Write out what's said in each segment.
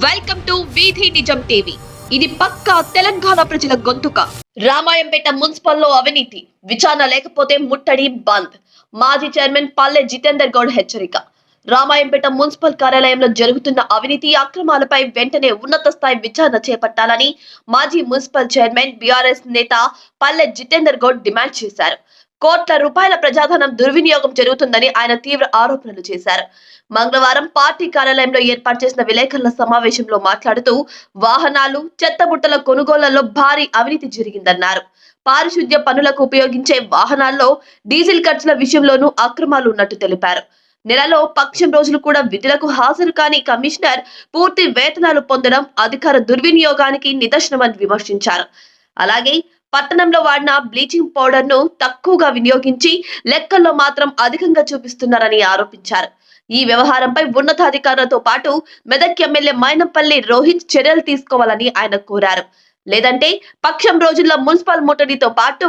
Welcome to వీధి నిజం TV. ఇది పక్కా తెలంగాణ ప్రజల గొంతుక. రామాయంపేట మున్సిపల్లో అవినీతి విచారణ లేకపోతే ముట్టడి బంద్. మాజీ చైర్మన్ పల్లె జితేందర్ గౌడ్ హెచ్చరిక. రామాయంపేట మున్సిపల్ కార్యాలయంలో జరుగుతున్న అవినీతి అక్రమాలపై వెంటనే ఉన్నత స్థాయి విచారణ చేపట్టాలని మాజీ మున్సిపల్ చైర్మన్ బీఆర్ఎస్ నేత పల్లె జితేందర్ గౌడ్ డిమాండ్ చేశారు. కోట్ల రూపాయల ప్రజాధనం దుర్వినియోగం జరుగుతుందని ఆయన తీవ్ర ఆరోపణలు చేశారు. మంగళవారం పార్టీ కార్యాలయంలో ఏర్పాటు చేసిన విలేకరుల సమావేశంలో మాట్లాడుతూ వాహనాలు, చెత్తబుట్టల కొనుగోళ్లలో భారీ అవినీతి జరిగిందన్నారు. పారిశుద్ధ్య పనులకు ఉపయోగించే వాహనాల్లో డీజిల్ ఖర్చుల విషయంలోనూ అక్రమాలు ఉన్నట్టు తెలిపారు. నెలలో పక్షం రోజులు కూడా విధులకు హాజరు కాని కమిషనర్ పూర్తి వేతనాలు పొందడం అధికార దుర్వినియోగానికి నిదర్శనమని విమర్శించారు. అలాగే పట్టణంలో వాడిన బ్లీచింగ్ పౌడర్ ను తక్కువగా వినియోగించి లెక్కల్లో మాత్రం అధికంగా చూపిస్తున్నారని ఆరోపించారు. ఈ వ్యవహారంపై ఉన్నతాధికారులతో పాటు మెదక్ ఎమ్మెల్యే మైనంపల్లి రోహిత్ చర్యలు తీసుకోవాలని ఆయన కోరారు. లేదంటే పక్షం రోజుల్లో మున్సిపల్ ముట్టడితో పాటు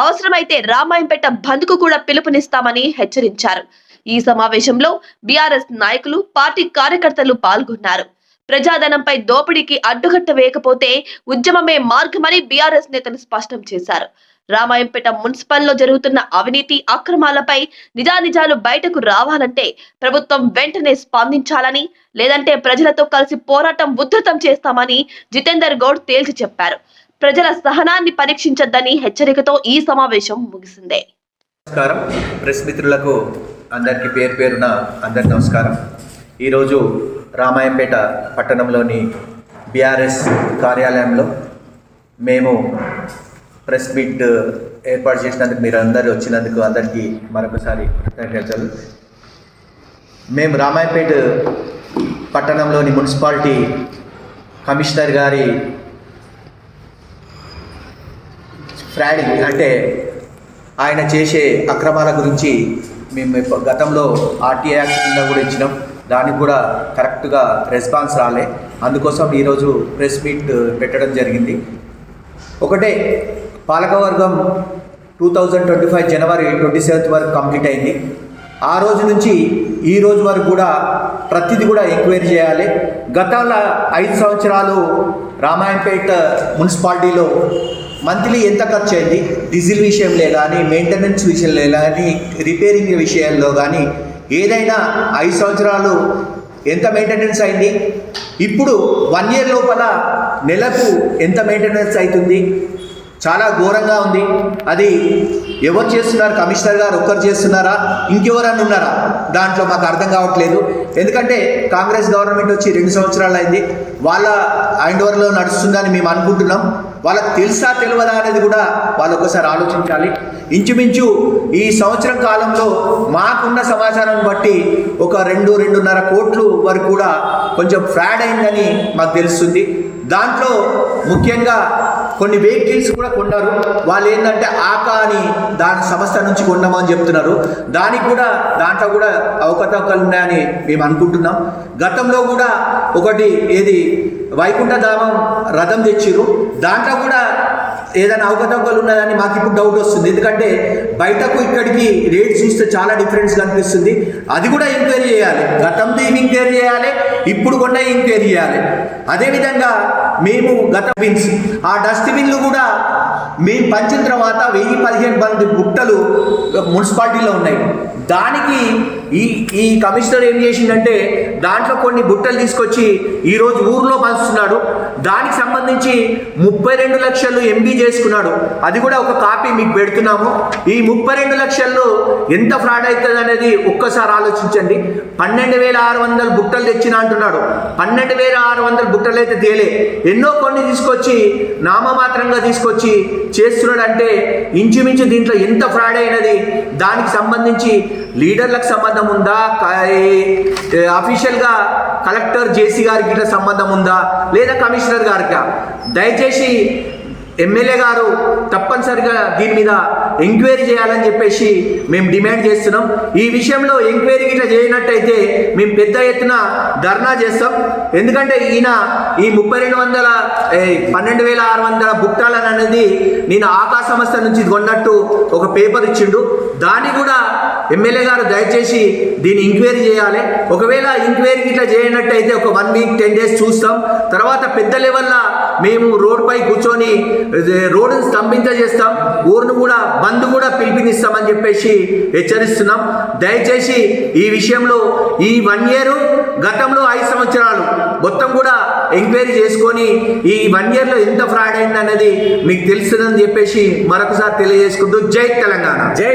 అవసరమైతే రామాయంపేట బంద్ కు కూడా పిలుపునిస్తామని హెచ్చరించారు. ఈ సమావేశంలో బీఆర్ఎస్ నాయకులు, పార్టీ కార్యకర్తలు పాల్గొన్నారు. ప్రజాధనంపై దోపిడీకి అడ్డుకట్ట వేయకపోతే ఉద్యమమే మార్గమని బీఆర్ఎస్ నేతలు స్పష్టం చేశారు. రామాయంపేట మున్సిపల్లో జరుగుతున్న అవినీతి అక్రమాలపై నిజానిజాలు బయటకు రావాలంటే ప్రభుత్వం వెంటనే స్పందించాలని, లేదంటే ప్రజలతో కలిసి పోరాటం ఉధృతం చేస్తామని జితేందర్ గౌడ్ తేల్చి చెప్పారు. ప్రజల సహనాన్ని పరీక్షించొద్దని హెచ్చరికతో ఈ సమావేశం ముగిసింది. నమస్కారం. ప్రెస్ మిత్రులకు అందరికీ పేరు పేరున అందరికి నమస్కారం. ఈరోజు రామాయంపేట పట్టణంలోని బీఆర్ఎస్ కార్యాలయంలో మేము ప్రెస్ మీట్ ఏర్పాటు చేసినందుకు, మీరు అందరూ వచ్చినందుకు అందరికీ మరొకసారి కృతజ్ఞతలు. మేము రామాయంపేట పట్టణంలోని మున్సిపాలిటీ కమిషనర్ గారి ఫ్రాడింగ్ అంటే ఆయన చేసే అక్రమాల గురించి మేము గతంలో ఆర్టీఐ యాక్ట్ కింద కూడా ఇచ్చినాం. దానికి కూడా కరెక్ట్గా రెస్పాన్స్ రాలే. అందుకోసం ఈరోజు ప్రెస్ మీట్ పెట్టడం జరిగింది. ఒకటే, పాలకవర్గం 2025 జనవరి 27 వరకు కంప్లీట్ అయింది. ఆ రోజు నుంచి ఈ రోజు వరకు కూడా ప్రతిదీ కూడా ఎంక్వైరీ చేయాలి. గతంలో 5 సంవత్సరాలు రామాయంపేట మున్సిపాలిటీలో మంత్లీ ఎంత ఖర్చు అయింది, డీజిల్ విషయంలో కానీ, మెయింటెనెన్స్ విషయంలో కానీ, రిపేరింగ్ విషయాల్లో కానీ ఏదైనా 5 సంవత్సరాలు ఎంత మెయింటెనెన్స్ అయింది, ఇప్పుడు 1 ఇయర్ లోపల నెలకు ఎంత మెయింటెనెన్స్ అవుతుంది, చాలా ఘోరంగా ఉంది. అది ఎవరు చేస్తున్నారు? కమిషనర్ గారు ఒక్కరు చేస్తున్నారా, ఇంకెవరన్నా ఉన్నారా? దాంట్లో మాకు అర్థం కావట్లేదు. ఎందుకంటే కాంగ్రెస్ గవర్నమెంట్ వచ్చి 2 సంవత్సరాలు అయింది. వాళ్ళ హ్యాండ్ ఓవర్లో నడుస్తుందని మేము అనుకుంటున్నాం. వాళ్ళకి తెలుసా తెలియదా అనేది కూడా వాళ్ళు ఒకసారి ఆలోచించాలి. ఇంచుమించు ఈ సంవత్సరం కాలంలో మాకున్న సమాచారం బట్టి ఒక 2-2.5 కోట్లు వరకు కూడా కొంచెం ఫ్రాడ్ అయిందని మాకు తెలుస్తుంది. దాంట్లో ముఖ్యంగా కొన్ని వెహికల్స్ కూడా కొన్నారు. వాళ్ళు ఏంటంటే ఆకా అని దాని సంస్థ నుంచి కొన్నామని చెప్తున్నారు. దానికి కూడా దాంట్లో కూడా అవకతవకలు ఉన్నాయని మేము అనుకుంటున్నాం. గతంలో కూడా ఒకటి ఏది వైకుంఠధామం రథం తెచ్చిరు, దాంట్లో కూడా ఏదైనా అవకతవకలు ఉన్నదని మాకు ఇప్పుడు డౌట్ వస్తుంది. ఎందుకంటే బయటకు ఇక్కడికి రేట్ చూస్తే చాలా డిఫరెన్స్ కనిపిస్తుంది. అది కూడా ఎంక్వైరీ చేయాలి. గతంతో ఎంక్వైరీ చేయాలి, ఇప్పుడు కూడా ఎంక్వైరీ చేయాలి. అదేవిధంగా మేము డస్ట్బిన్స్, ఆ డస్ట్బిన్లు కూడా మేము పంచిన తర్వాత 1015 మంది బుట్టలు మున్సిపాలిటీలో ఉన్నాయి. దానికి ఈ కమిషనర్ ఏం చేసిందంటే దాంట్లో కొన్ని బుట్టలు తీసుకొచ్చి ఈరోజు ఊర్లో పంచుతున్నాడు. దానికి సంబంధించి 32 లక్షలు ఎంబీ చేసుకున్నాడు. అది కూడా ఒక కాపీ మీకు పెడుతున్నాము. ఈ 32 లక్షల్లో ఎంత ఫ్రాడ్ అవుతుంది అనేది ఒక్కసారి ఆలోచించండి. 12,600 బుట్టలు తెచ్చిన అంటున్నాడు. 12,600 బుట్టలు అయితే తేలే, ఎన్నో కొన్ని తీసుకొచ్చి నామమాత్రంగా తీసుకొచ్చి చేస్తున్నాడు. అంటే ఇంచుమించు దీంట్లో ఎంత ఫ్రాడ్ అయినది, దానికి సంబంధించి లీడర్లకు సంబంధం ఉందా, అఫీషియల్గా కలెక్టర్ జేసీ గారికి ఇట్లా సంబంధం ఉందా, లేదా కమిషనర్ గారికి? దయచేసి ఎమ్మెల్యే గారు తప్పనిసరిగా దీని మీద ఎంక్వైరీ చేయాలని చెప్పేసి మేము డిమాండ్ చేస్తున్నాం. ఈ విషయంలో ఎంక్వైరీ ఇట్లా చేయనట్టయితే మేము పెద్ద ఎత్తున ధర్నా చేస్తాం. ఎందుకంటే ఈయన ఈ 12,600 బుట్టాలని అనేది నేను ఆకా సంస్థ నుంచి కొన్నట్టు ఒక పేపర్ ఇచ్చిండు. దాన్ని కూడా ఎమ్మెల్యే గారు దయచేసి దీన్ని ఎంక్వైరీ చేయాలి. ఒకవేళ ఎంక్వైరీ ఇట్లా చేయనట్టయితే ఒక 1 వీక్ 10 డేస్ చూస్తాం. తర్వాత పెద్ద లెవెల్లో మేము రోడ్డుపై కూర్చొని రోడ్డును స్తంభించేస్తాం, ఊరును కూడా బంద్ కూడా పిలిపినిస్తామని చెప్పేసి హెచ్చరిస్తున్నాం. దయచేసి ఈ విషయంలో ఈ 1 ఇయర్ గతంలో 5 సంవత్సరాలు మొత్తం కూడా ఎంక్వైరీ చేసుకొని ఈ 1 ఇయర్లో ఎంత ఫ్రాడ్ అయింది అనేది మీకు తెలుస్తుందని చెప్పేసి మరొకసారి తెలియజేసుకుంటూ జై తెలంగాణ. జై